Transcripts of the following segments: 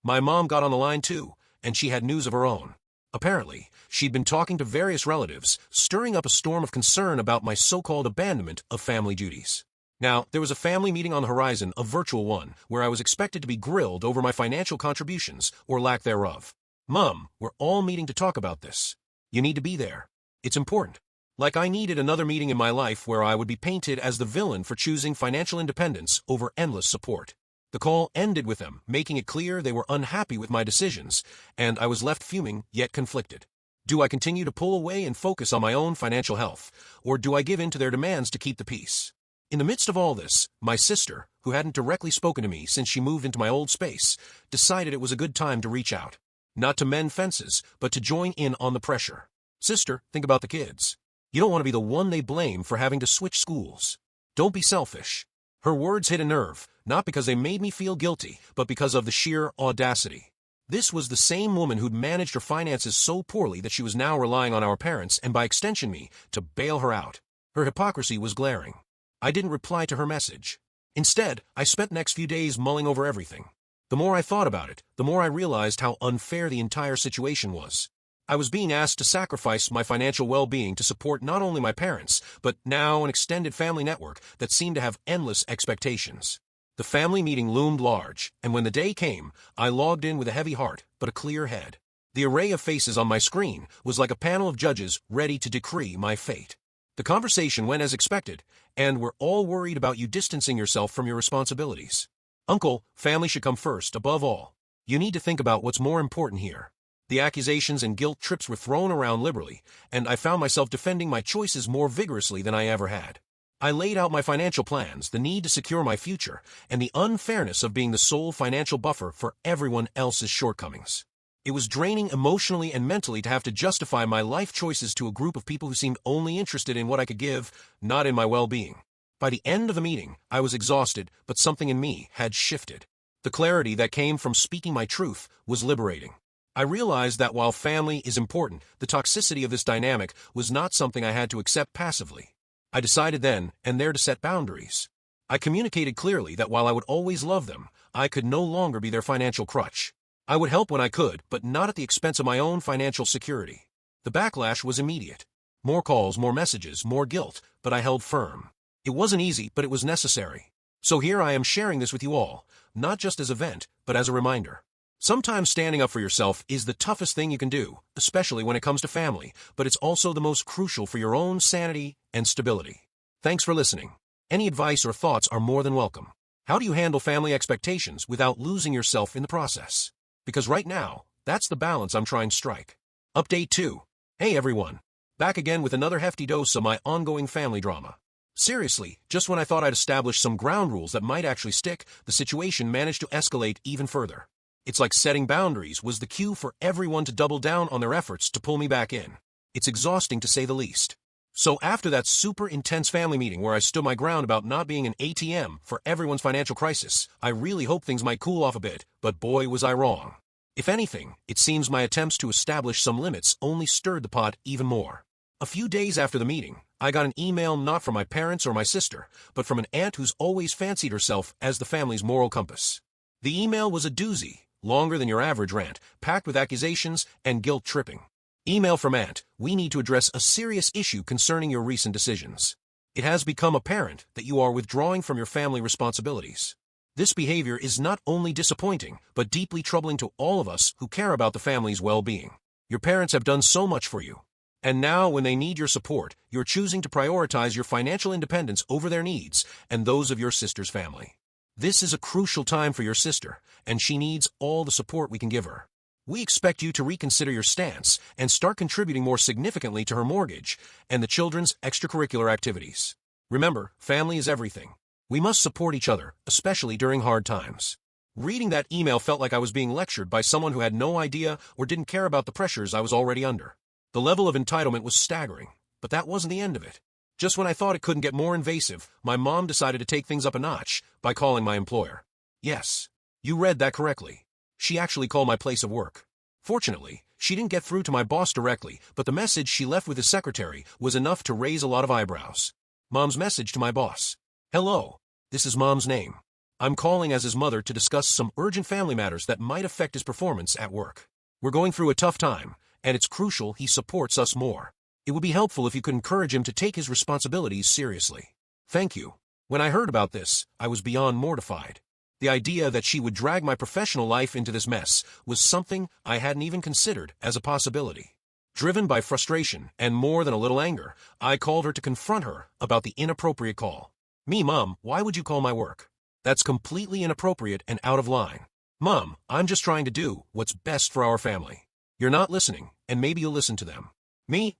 My mom got on the line too, and she had news of her own. Apparently, she'd been talking to various relatives, stirring up a storm of concern about my so-called abandonment of family duties. Now, there was a family meeting on the horizon, a virtual one, where I was expected to be grilled over my financial contributions, or lack thereof. Mom, we're all meeting to talk about this. You need to be there. It's important. Like I needed another meeting in my life where I would be painted as the villain for choosing financial independence over endless support. The call ended with them, making it clear they were unhappy with my decisions, and I was left fuming, yet conflicted. Do I continue to pull away and focus on my own financial health, or do I give in to their demands to keep the peace? In the midst of all this, my sister, who hadn't directly spoken to me since she moved into my old space, decided it was a good time to reach out. Not to mend fences, but to join in on the pressure. Sister, think about the kids. You don't want to be the one they blame for having to switch schools. Don't be selfish. Her words hit a nerve, not because they made me feel guilty, but because of the sheer audacity. This was the same woman who'd managed her finances so poorly that she was now relying on our parents, and by extension me, to bail her out. Her hypocrisy was glaring. I didn't reply to her message. Instead, I spent the next few days mulling over everything. The more I thought about it, the more I realized how unfair the entire situation was. I was being asked to sacrifice my financial well-being to support not only my parents, but now an extended family network that seemed to have endless expectations. The family meeting loomed large, and when the day came, I logged in with a heavy heart, but a clear head. The array of faces on my screen was like a panel of judges ready to decree my fate. The conversation went as expected, and we're all worried about you distancing yourself from your responsibilities. Uncle, family should come first, above all. You need to think about what's more important here. The accusations and guilt trips were thrown around liberally, and I found myself defending my choices more vigorously than I ever had. I laid out my financial plans, the need to secure my future, and the unfairness of being the sole financial buffer for everyone else's shortcomings. It was draining emotionally and mentally to have to justify my life choices to a group of people who seemed only interested in what I could give, not in my well-being. By the end of the meeting, I was exhausted, but something in me had shifted. The clarity that came from speaking my truth was liberating. I realized that while family is important, the toxicity of this dynamic was not something I had to accept passively. I decided then and there to set boundaries. I communicated clearly that while I would always love them, I could no longer be their financial crutch. I would help when I could, but not at the expense of my own financial security. The backlash was immediate. More calls, more messages, more guilt, but I held firm. It wasn't easy, but it was necessary. So here I am sharing this with you all, not just as a vent, but as a reminder. Sometimes standing up for yourself is the toughest thing you can do, especially when it comes to family, but it's also the most crucial for your own sanity and stability. Thanks for listening. Any advice or thoughts are more than welcome. How do you handle family expectations without losing yourself in the process? Because right now, that's the balance I'm trying to strike. Update 2. Hey everyone. Back again with another hefty dose of my ongoing family drama. Seriously, just when I thought I'd established some ground rules that might actually stick, the situation managed to escalate even further. It's like setting boundaries was the cue for everyone to double down on their efforts to pull me back in. It's exhausting to say the least. So after that super intense family meeting where I stood my ground about not being an ATM for everyone's financial crisis, I really hoped things might cool off a bit, but boy was I wrong. If anything, it seems my attempts to establish some limits only stirred the pot even more. A few days after the meeting, I got an email not from my parents or my sister, but from an aunt who's always fancied herself as the family's moral compass. The email was a doozy. Longer than your average rant, packed with accusations and guilt-tripping. Email from Aunt, we need to address a serious issue concerning your recent decisions. It has become apparent that you are withdrawing from your family responsibilities. This behavior is not only disappointing, but deeply troubling to all of us who care about the family's well-being. Your parents have done so much for you. And now, when they need your support, you're choosing to prioritize your financial independence over their needs and those of your sister's family. This is a crucial time for your sister, and she needs all the support we can give her. We expect you to reconsider your stance and start contributing more significantly to her mortgage and the children's extracurricular activities. Remember, family is everything. We must support each other, especially during hard times. Reading that email felt like I was being lectured by someone who had no idea or didn't care about the pressures I was already under. The level of entitlement was staggering, but that wasn't the end of it. Just when I thought it couldn't get more invasive, my mom decided to take things up a notch by calling my employer. Yes, you read that correctly. She actually called my place of work. Fortunately, she didn't get through to my boss directly, but the message she left with his secretary was enough to raise a lot of eyebrows. Mom's message to my boss. Hello, this is Mom's name. I'm calling as his mother to discuss some urgent family matters that might affect his performance at work. We're going through a tough time, and it's crucial he supports us more. It would be helpful if you could encourage him to take his responsibilities seriously. Thank you. When I heard about this, I was beyond mortified. The idea that she would drag my professional life into this mess was something I hadn't even considered as a possibility. Driven by frustration and more than a little anger, I called her to confront her about the inappropriate call. Mom, why would you call my work? That's completely inappropriate and out of line. Mom, I'm just trying to do what's best for our family. You're not listening, and maybe you'll listen to them.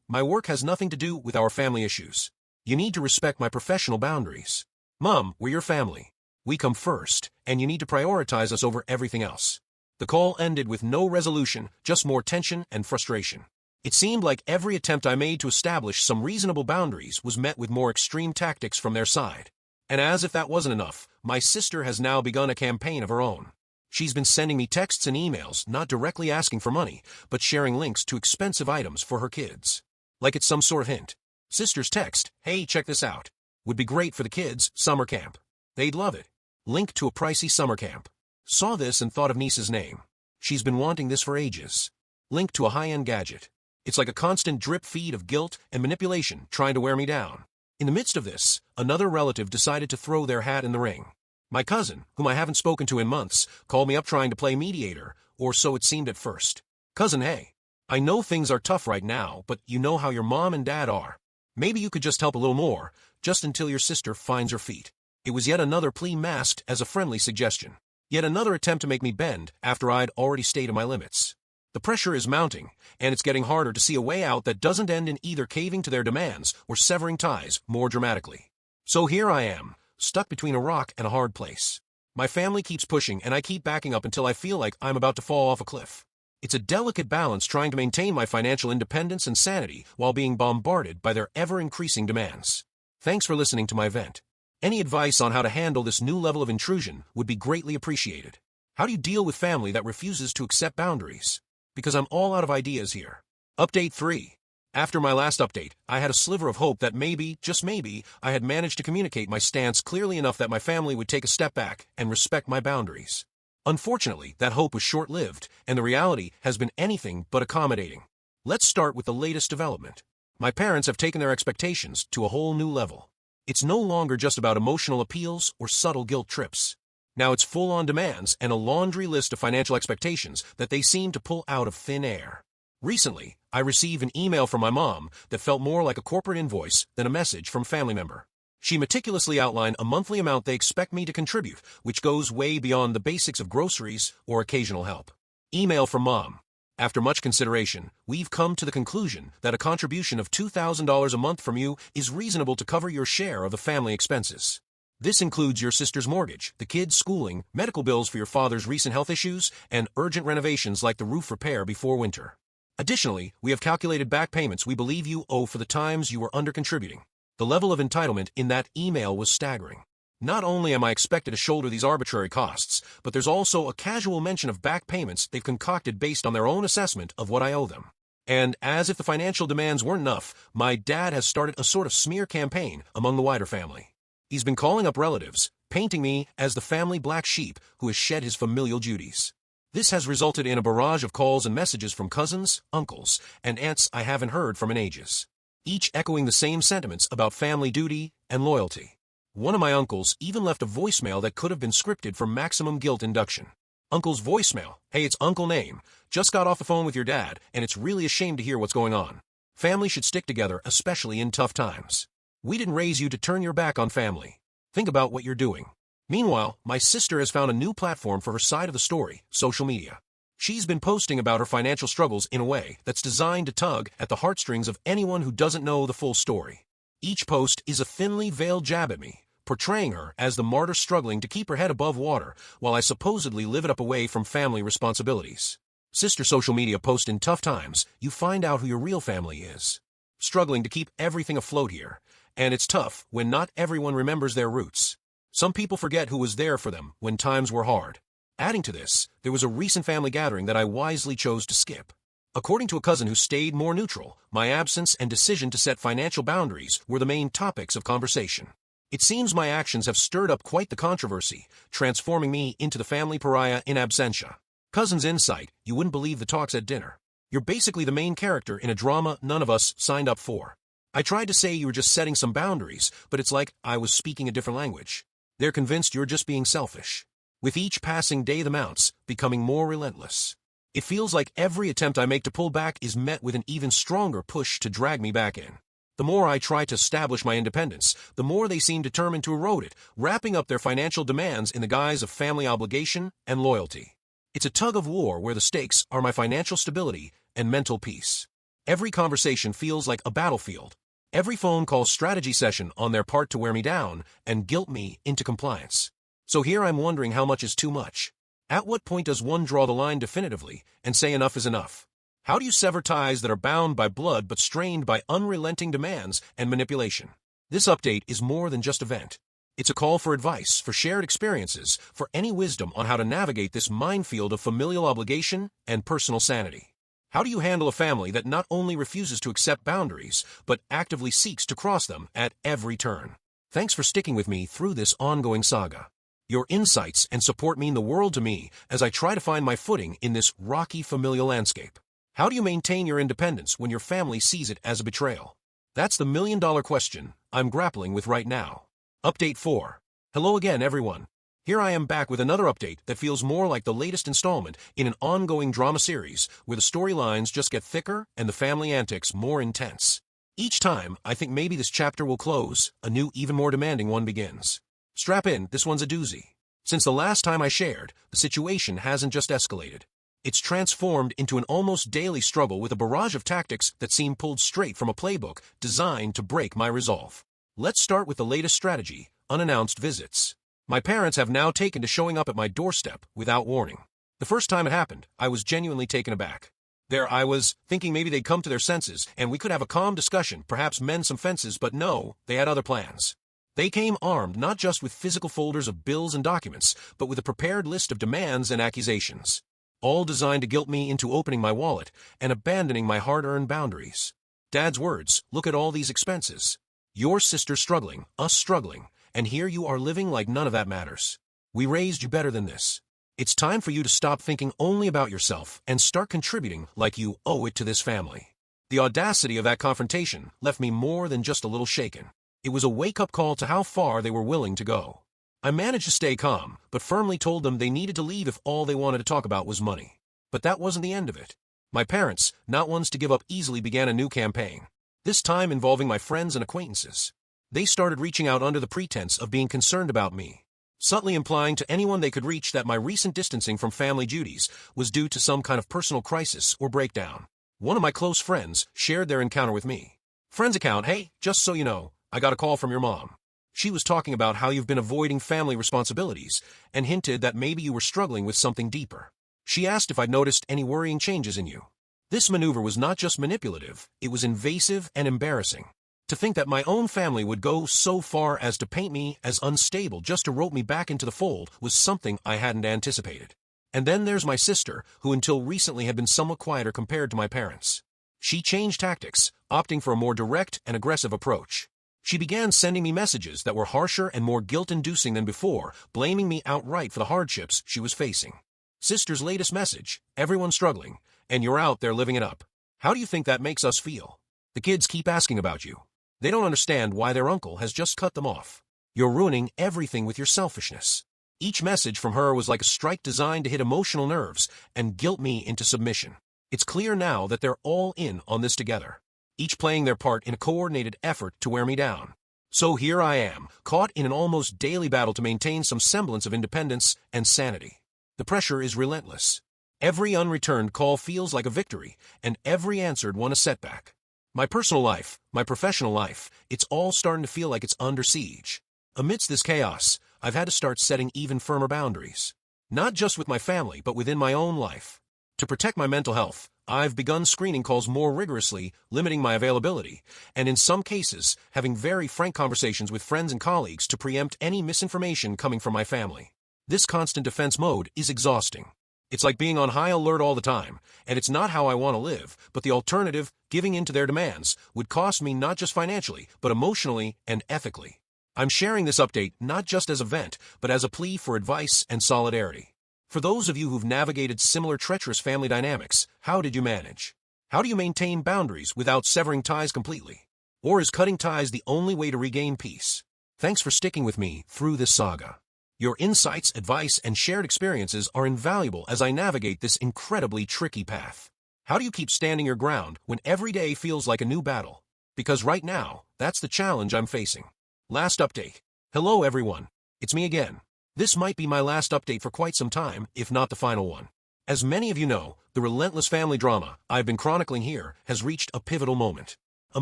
My work has nothing to do with our family issues. You need to respect my professional boundaries. Mom, we're your family. We come first, and you need to prioritize us over everything else. The call ended with no resolution, just more tension and frustration. It seemed like every attempt I made to establish some reasonable boundaries was met with more extreme tactics from their side. And as if that wasn't enough, my sister has now begun a campaign of her own. She's been sending me texts and emails, not directly asking for money, but sharing links to expensive items for her kids. Like it's some sort of hint. Sister's text, "Hey, check this out. Would be great for the kids' summer camp. They'd love it. Link to a pricey summer camp. Saw this and thought of niece's name. She's been wanting this for ages. Link to a high-end gadget. It's like a constant drip feed of guilt and manipulation trying to wear me down." In the midst of this, another relative decided to throw their hat in the ring. My cousin, whom I haven't spoken to in months, called me up trying to play mediator, or so it seemed at first. "Cousin, hey. I know things are tough right now, but you know how your mom and dad are. Maybe you could just help a little more, just until your sister finds her feet." It was yet another plea masked as a friendly suggestion. Yet another attempt to make me bend after I'd already stated my limits. The pressure is mounting, and it's getting harder to see a way out that doesn't end in either caving to their demands or severing ties more dramatically. So here I am, stuck between a rock and a hard place. My family keeps pushing, and I keep backing up until I feel like I'm about to fall off a cliff. It's a delicate balance trying to maintain my financial independence and sanity while being bombarded by their ever-increasing demands. Thanks for listening to my vent. Any advice on how to handle this new level of intrusion would be greatly appreciated. How do you deal with family that refuses to accept boundaries? Because I'm all out of ideas here. Update 3. After my last update, I had a sliver of hope that maybe, just maybe, I had managed to communicate my stance clearly enough that my family would take a step back and respect my boundaries. Unfortunately, that hope was short-lived, and the reality has been anything but accommodating. Let's start with the latest development. My parents have taken their expectations to a whole new level. It's no longer just about emotional appeals or subtle guilt trips. Now it's full-on demands and a laundry list of financial expectations that they seem to pull out of thin air. Recently, I received an email from my mom that felt more like a corporate invoice than a message from a family member. She meticulously outlined a monthly amount they expect me to contribute, which goes way beyond the basics of groceries or occasional help. Email from Mom. After much consideration, we've come to the conclusion that a contribution of $2,000 a month from you is reasonable to cover your share of the family expenses. This includes your sister's mortgage, the kids' schooling, medical bills for your father's recent health issues, and urgent renovations like the roof repair before winter. Additionally, we have calculated back payments we believe you owe for the times you were under-contributing. The level of entitlement in that email was staggering. Not only am I expected to shoulder these arbitrary costs, but there's also a casual mention of back payments they've concocted based on their own assessment of what I owe them. And as if the financial demands weren't enough, my dad has started a sort of smear campaign among the wider family. He's been calling up relatives, painting me as the family black sheep who has shed his familial duties. This has resulted in a barrage of calls and messages from cousins, uncles, and aunts I haven't heard from in ages, each echoing the same sentiments about family duty and loyalty. One of my uncles even left a voicemail that could have been scripted for maximum guilt induction. Uncle's voicemail: "Hey, it's Uncle Name. Just got off the phone with your dad, and it's really a shame to hear what's going on. Family should stick together, especially in tough times. We didn't raise you to turn your back on family. Think about what you're doing." Meanwhile, my sister has found a new platform for her side of the story, social media. She's been posting about her financial struggles in a way that's designed to tug at the heartstrings of anyone who doesn't know the full story. Each post is a thinly veiled jab at me, portraying her as the martyr struggling to keep her head above water while I supposedly live it up away from family responsibilities. Sister social media post: "In tough times, you find out who your real family is." Struggling to keep everything afloat here. And it's tough when not everyone remembers their roots. Some people forget who was there for them when times were hard. Adding to this, there was a recent family gathering that I wisely chose to skip. According to a cousin who stayed more neutral, my absence and decision to set financial boundaries were the main topics of conversation. It seems my actions have stirred up quite the controversy, transforming me into the family pariah in absentia. Cousin's insight, you wouldn't believe the talks at dinner. You're basically the main character in a drama none of us signed up for. I tried to say you were just setting some boundaries, but it's like I was speaking a different language. They're convinced you're just being selfish. With each passing day the mounts, becoming more relentless. It feels like every attempt I make to pull back is met with an even stronger push to drag me back in. The more I try to establish my independence, the more they seem determined to erode it, wrapping up their financial demands in the guise of family obligation and loyalty. It's a tug of war where the stakes are my financial stability and mental peace. Every conversation feels like a battlefield. Every phone call strategy session on their part to wear me down and guilt me into compliance. So here I'm wondering how much is too much. At what point does one draw the line definitively and say enough is enough? How do you sever ties that are bound by blood but strained by unrelenting demands and manipulation? This update is more than just a vent. It's a call for advice, for shared experiences, for any wisdom on how to navigate this minefield of familial obligation and personal sanity. How do you handle a family that not only refuses to accept boundaries, but actively seeks to cross them at every turn? Thanks for sticking with me through this ongoing saga. Your insights and support mean the world to me as I try to find my footing in this rocky familial landscape. How do you maintain your independence when your family sees it as a betrayal? That's the million-dollar question I'm grappling with right now. Update 4. Hello again, everyone. Here I am back with another update that feels more like the latest installment in an ongoing drama series where the storylines just get thicker and the family antics more intense. Each time, I think maybe this chapter will close, a new, even more demanding one begins. Strap in, this one's a doozy. Since the last time I shared, the situation hasn't just escalated. It's transformed into an almost daily struggle with a barrage of tactics that seem pulled straight from a playbook designed to break my resolve. Let's start with the latest strategy, unannounced visits. My parents have now taken to showing up at my doorstep without warning. The first time it happened, I was genuinely taken aback. There I was, thinking maybe they'd come to their senses and we could have a calm discussion, perhaps mend some fences, but no, they had other plans. They came armed not just with physical folders of bills and documents, but with a prepared list of demands and accusations, all designed to guilt me into opening my wallet and abandoning my hard-earned boundaries. Dad's words, look at all these expenses. Your sister's struggling, us struggling, and here you are living like none of that matters. We raised you better than this. It's time for you to stop thinking only about yourself and start contributing like you owe it to this family. The audacity of that confrontation left me more than just a little shaken. It was a wake-up call to how far they were willing to go. I managed to stay calm, but firmly told them they needed to leave if all they wanted to talk about was money. But that wasn't the end of it. My parents, not ones to give up easily, began a new campaign, this time involving my friends and acquaintances. They started reaching out under the pretense of being concerned about me, subtly implying to anyone they could reach that my recent distancing from family duties was due to some kind of personal crisis or breakdown. One of my close friends shared their encounter with me. Friend's account, hey, just so you know, I got a call from your mom. She was talking about how you've been avoiding family responsibilities and hinted that maybe you were struggling with something deeper. She asked if I'd noticed any worrying changes in you. This maneuver was not just manipulative, it was invasive and embarrassing. To think that my own family would go so far as to paint me as unstable just to rope me back into the fold was something I hadn't anticipated. And then there's my sister, who until recently had been somewhat quieter compared to my parents. She changed tactics, opting for a more direct and aggressive approach. She began sending me messages that were harsher and more guilt-inducing than before, blaming me outright for the hardships she was facing. Sister's latest message, everyone's struggling, and you're out there living it up. How do you think that makes us feel? The kids keep asking about you. They don't understand why their uncle has just cut them off. You're ruining everything with your selfishness. Each message from her was like a strike designed to hit emotional nerves and guilt me into submission. It's clear now that they're all in on this together, each playing their part in a coordinated effort to wear me down. So here I am, caught in an almost daily battle to maintain some semblance of independence and sanity. The pressure is relentless. Every unreturned call feels like a victory, and every answered one a setback. My personal life, my professional life, it's all starting to feel like it's under siege. Amidst this chaos, I've had to start setting even firmer boundaries. Not just with my family, but within my own life. To protect my mental health, I've begun screening calls more rigorously, limiting my availability, and in some cases, having very frank conversations with friends and colleagues to preempt any misinformation coming from my family. This constant defense mode is exhausting. It's like being on high alert all the time, and it's not how I want to live, but the alternative, giving in to their demands, would cost me not just financially, but emotionally and ethically. I'm sharing this update not just as a vent, but as a plea for advice and solidarity. For those of you who've navigated similar treacherous family dynamics, how did you manage? How do you maintain boundaries without severing ties completely? Or is cutting ties the only way to regain peace? Thanks for sticking with me through this saga. Your insights, advice, and shared experiences are invaluable as I navigate this incredibly tricky path. How do you keep standing your ground when every day feels like a new battle? Because right now, that's the challenge I'm facing. Last update. Hello everyone. It's me again. This might be my last update for quite some time, if not the final one. As many of you know, the relentless family drama I've been chronicling here has reached a pivotal moment. A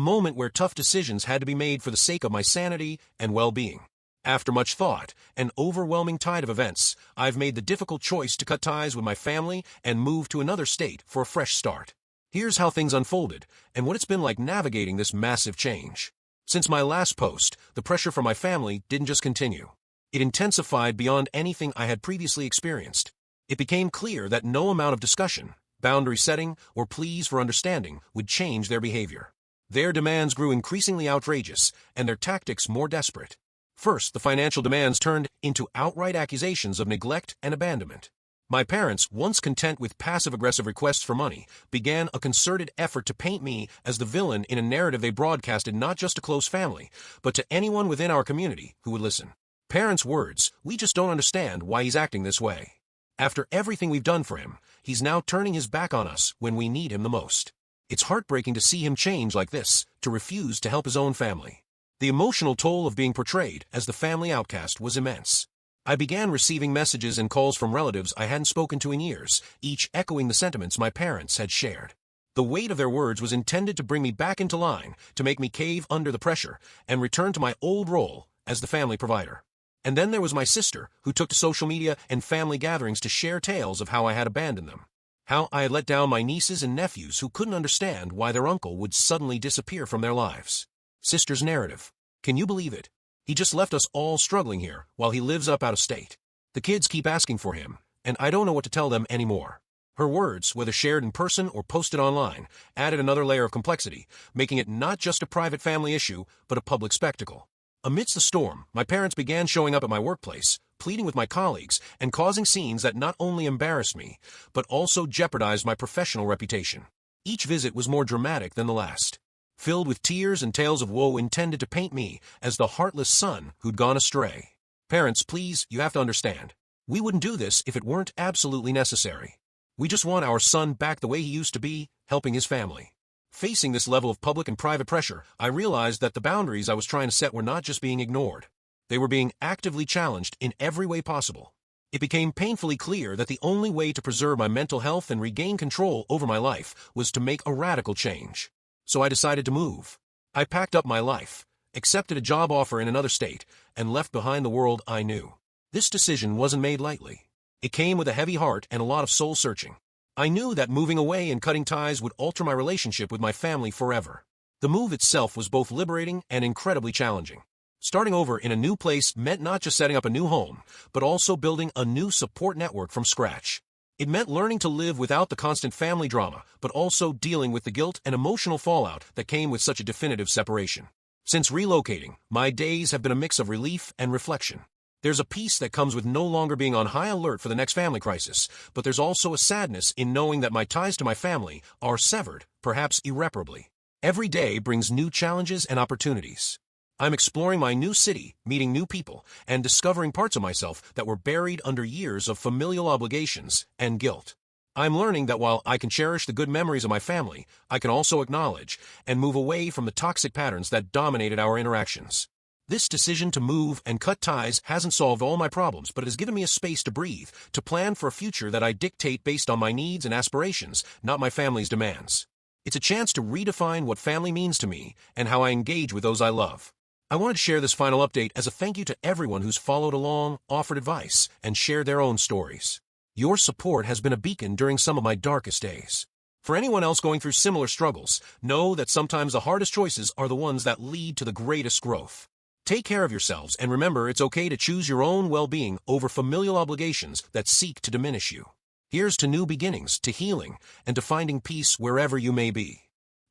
moment where tough decisions had to be made for the sake of my sanity and well-being. After much thought and overwhelming tide of events, I've made the difficult choice to cut ties with my family and move to another state for a fresh start. Here's how things unfolded and what it's been like navigating this massive change. Since my last post, the pressure from my family didn't just continue. It intensified beyond anything I had previously experienced. It became clear that no amount of discussion, boundary setting, or pleas for understanding would change their behavior. Their demands grew increasingly outrageous, and their tactics more desperate. First, the financial demands turned into outright accusations of neglect and abandonment. My parents, once content with passive-aggressive requests for money, began a concerted effort to paint me as the villain in a narrative they broadcasted not just to close family, but to anyone within our community who would listen. Parents' words, "We just don't understand why he's acting this way. After everything we've done for him, he's now turning his back on us when we need him the most." It's heartbreaking to see him change like this, to refuse to help his own family. The emotional toll of being portrayed as the family outcast was immense. I began receiving messages and calls from relatives I hadn't spoken to in years, each echoing the sentiments my parents had shared. The weight of their words was intended to bring me back into line, to make me cave under the pressure, and return to my old role as the family provider. And then there was my sister, who took to social media and family gatherings to share tales of how I had abandoned them. How I had let down my nieces and nephews who couldn't understand why their uncle would suddenly disappear from their lives. Sister's narrative. Can you believe it? He just left us all struggling here while he lives up out of state. The kids keep asking for him, and I don't know what to tell them anymore. Her words, whether shared in person or posted online, added another layer of complexity, making it not just a private family issue, but a public spectacle. Amidst the storm, my parents began showing up at my workplace, pleading with my colleagues, and causing scenes that not only embarrassed me, but also jeopardized my professional reputation. Each visit was more dramatic than the last, filled with tears and tales of woe intended to paint me as the heartless son who'd gone astray. Parents, please, you have to understand. We wouldn't do this if it weren't absolutely necessary. We just want our son back the way he used to be, helping his family. Facing this level of public and private pressure, I realized that the boundaries I was trying to set were not just being ignored. They were being actively challenged in every way possible. It became painfully clear that the only way to preserve my mental health and regain control over my life was to make a radical change. So I decided to move. I packed up my life, accepted a job offer in another state, and left behind the world I knew. This decision wasn't made lightly. It came with a heavy heart and a lot of soul-searching. I knew that moving away and cutting ties would alter my relationship with my family forever. The move itself was both liberating and incredibly challenging. Starting over in a new place meant not just setting up a new home, but also building a new support network from scratch. It meant learning to live without the constant family drama, but also dealing with the guilt and emotional fallout that came with such a definitive separation. Since relocating, my days have been a mix of relief and reflection. There's a peace that comes with no longer being on high alert for the next family crisis, but there's also a sadness in knowing that my ties to my family are severed, perhaps irreparably. Every day brings new challenges and opportunities. I'm exploring my new city, meeting new people, and discovering parts of myself that were buried under years of familial obligations and guilt. I'm learning that while I can cherish the good memories of my family, I can also acknowledge and move away from the toxic patterns that dominated our interactions. This decision to move and cut ties hasn't solved all my problems, but it has given me a space to breathe, to plan for a future that I dictate based on my needs and aspirations, not my family's demands. It's a chance to redefine what family means to me and how I engage with those I love. I wanted to share this final update as a thank you to everyone who's followed along, offered advice, and shared their own stories. Your support has been a beacon during some of my darkest days. For anyone else going through similar struggles, know that sometimes the hardest choices are the ones that lead to the greatest growth. Take care of yourselves, and remember it's okay to choose your own well-being over familial obligations that seek to diminish you. Here's to new beginnings, to healing, and to finding peace wherever you may be.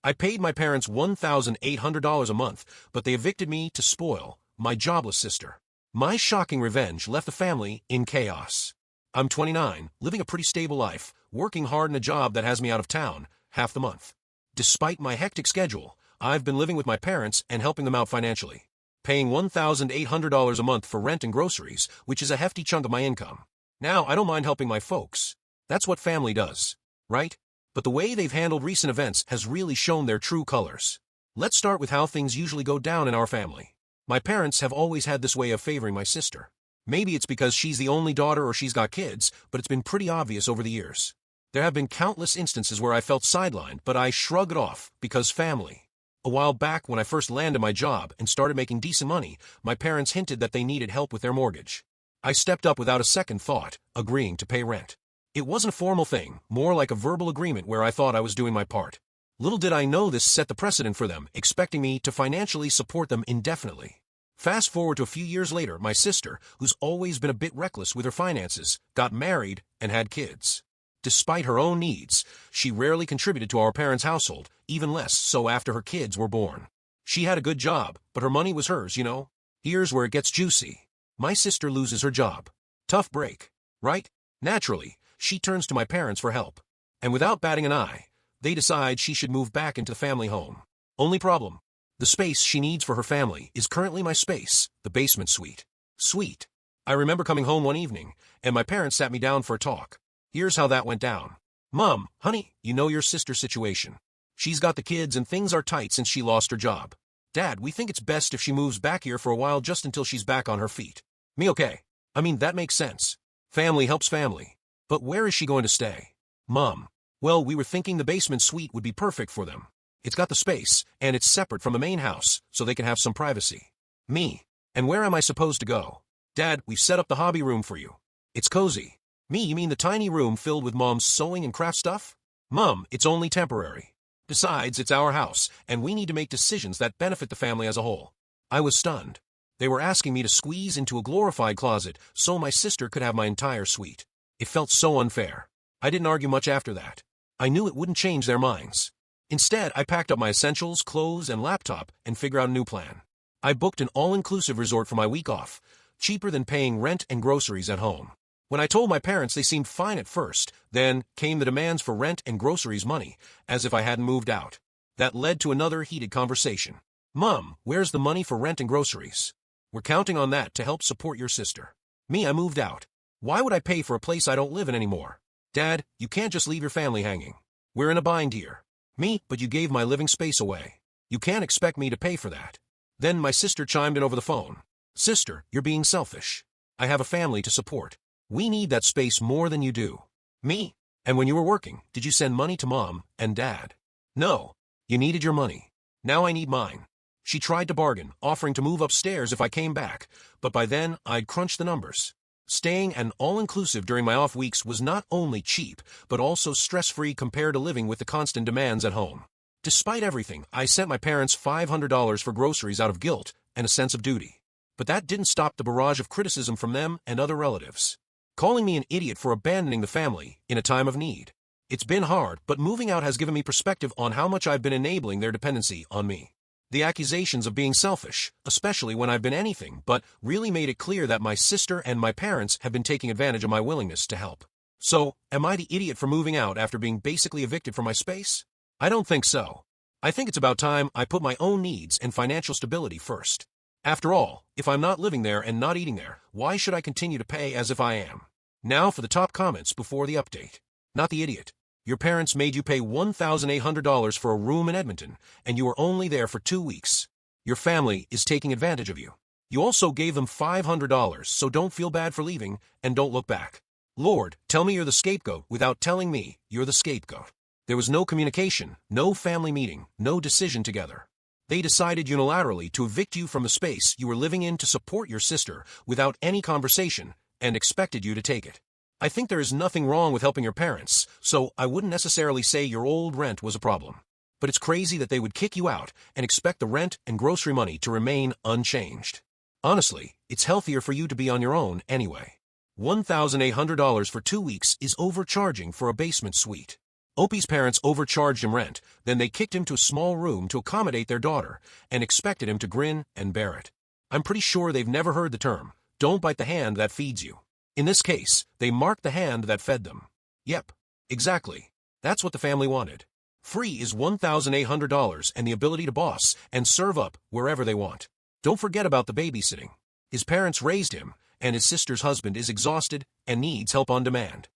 I paid my parents $1,800 a month, but they evicted me to spoil my jobless sister. My shocking revenge left the family in chaos. I'm 29, living a pretty stable life, working hard in a job that has me out of town half the month. Despite my hectic schedule, I've been living with my parents and helping them out financially, paying $1,800 a month for rent and groceries, which is a hefty chunk of my income. Now, I don't mind helping my folks. That's what family does, right? But the way they've handled recent events has really shown their true colors. Let's start with how things usually go down in our family. My parents have always had this way of favoring my sister. Maybe it's because she's the only daughter or she's got kids, but it's been pretty obvious over the years. There have been countless instances where I felt sidelined, but I shrug it off because family. A while back, when I first landed my job and started making decent money, my parents hinted that they needed help with their mortgage. I stepped up without a second thought, agreeing to pay rent. It wasn't a formal thing, more like a verbal agreement where I thought I was doing my part. Little did I know this set the precedent for them, expecting me to financially support them indefinitely. Fast forward to a few years later, my sister, who's always been a bit reckless with her finances, got married and had kids. Despite her own needs, she rarely contributed to our parents' household, even less so after her kids were born. She had a good job, but her money was hers, you know? Here's where it gets juicy. My sister loses her job. Tough break, right? Naturally, she turns to my parents for help. And without batting an eye, they decide she should move back into the family home. Only problem: the space she needs for her family is currently my space, the basement suite. Sweet. I remember coming home one evening, and my parents sat me down for a talk. Here's how that went down. Mom, honey, you know your sister's situation. She's got the kids and things are tight since she lost her job. Dad, we think it's best if she moves back here for a while just until she's back on her feet. Me, okay. I mean, that makes sense. Family helps family. But where is she going to stay? Mom, well, we were thinking the basement suite would be perfect for them. It's got the space, and it's separate from the main house, so they can have some privacy. Me, and where am I supposed to go? Dad, we've set up the hobby room for you. It's cozy. Me, you mean the tiny room filled with Mom's sewing and craft stuff? Mom, it's only temporary. Besides, it's our house, and we need to make decisions that benefit the family as a whole. I was stunned. They were asking me to squeeze into a glorified closet so my sister could have my entire suite. It felt so unfair. I didn't argue much after that. I knew it wouldn't change their minds. Instead, I packed up my essentials, clothes, and laptop and figured out a new plan. I booked an all-inclusive resort for my week off, cheaper than paying rent and groceries at home. When I told my parents, they seemed fine at first. Then came the demands for rent and groceries money, as if I hadn't moved out. That led to another heated conversation. Mom, where's the money for rent and groceries? We're counting on that to help support your sister. Me, I moved out. Why would I pay for a place I don't live in anymore? Dad, you can't just leave your family hanging. We're in a bind here. Me, but you gave my living space away. You can't expect me to pay for that. Then my sister chimed in over the phone. Sister, you're being selfish. I have a family to support. We need that space more than you do. Me, and when you were working, did you send money to Mom and Dad? No, you needed your money. Now I need mine. She tried to bargain, offering to move upstairs if I came back, but by then I'd crunched the numbers. Staying an all-inclusive during my off weeks was not only cheap, but also stress-free compared to living with the constant demands at home. Despite everything, I sent my parents $500 for groceries out of guilt and a sense of duty. But that didn't stop the barrage of criticism from them and other relatives, calling me an idiot for abandoning the family in a time of need. It's been hard, but moving out has given me perspective on how much I've been enabling their dependency on me. The accusations of being selfish, especially when I've been anything but, really made it clear that my sister and my parents have been taking advantage of my willingness to help. So, am I the idiot for moving out after being basically evicted from my space? I don't think so. I think it's about time I put my own needs and financial stability first. After all, if I'm not living there and not eating there, why should I continue to pay as if I am? Now for the top comments before the update. Not the idiot. Your parents made you pay $1,800 for a room in Edmonton, and you were only there for 2 weeks. Your family is taking advantage of you. You also gave them $500, so don't feel bad for leaving, and don't look back. Lord, tell me you're the scapegoat without telling me you're the scapegoat. There was no communication, no family meeting, no decision together. They decided unilaterally to evict you from the space you were living in to support your sister without any conversation, and expected you to take it. I think there is nothing wrong with helping your parents, so I wouldn't necessarily say your old rent was a problem. But it's crazy that they would kick you out and expect the rent and grocery money to remain unchanged. Honestly, it's healthier for you to be on your own anyway. $1,800 for 2 weeks is overcharging for a basement suite. Opie's parents overcharged him rent, then they kicked him to a small room to accommodate their daughter, and expected him to grin and bear it. I'm pretty sure they've never heard the term, don't bite the hand that feeds you. In this case, they marked the hand that fed them. Yep, exactly. That's what the family wanted. Free is $1,800 and the ability to boss and serve up wherever they want. Don't forget about the babysitting. His parents raised him, and his sister's husband is exhausted and needs help on demand.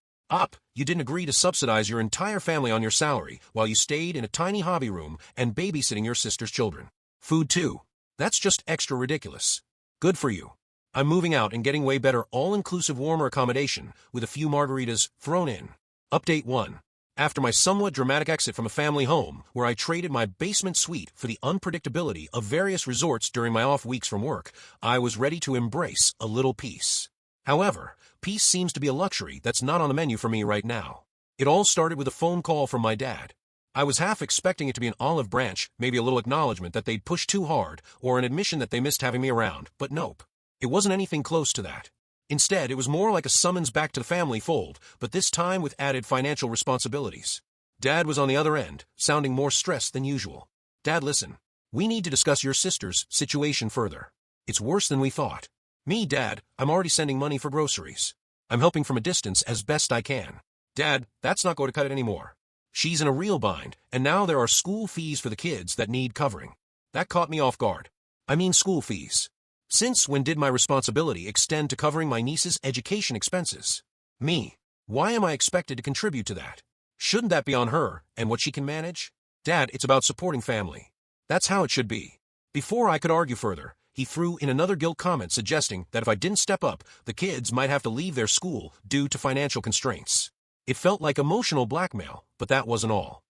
You didn't agree to subsidize your entire family on your salary while you stayed in a tiny hobby room and babysitting your sister's children. Food too. That's just extra ridiculous. Good for you. I'm moving out and getting way better all-inclusive warmer accommodation with a few margaritas thrown in. Update 1. After my somewhat dramatic exit from a family home, where I traded my basement suite for the unpredictability of various resorts during my off weeks from work, I was ready to embrace a little peace. However, peace seems to be a luxury that's not on the menu for me right now. It all started with a phone call from my dad. I was half expecting it to be an olive branch, maybe a little acknowledgement that they'd pushed too hard, or an admission that they missed having me around, but nope. It wasn't anything close to that. Instead, it was more like a summons back to the family fold, but this time with added financial responsibilities. Dad was on the other end, sounding more stressed than usual. Dad, listen. We need to discuss your sister's situation further. It's worse than we thought. Me, Dad, I'm already sending money for groceries. I'm helping from a distance as best I can. Dad, that's not going to cut it anymore. She's in a real bind, and now there are school fees for the kids that need covering. That caught me off guard. I mean school fees. Since when did my responsibility extend to covering my niece's education expenses? Me. Why am I expected to contribute to that? Shouldn't that be on her and what she can manage? Dad, it's about supporting family. That's how it should be. Before I could argue further, he threw in another guilt comment suggesting that if I didn't step up, the kids might have to leave their school due to financial constraints. It felt like emotional blackmail, but that wasn't all.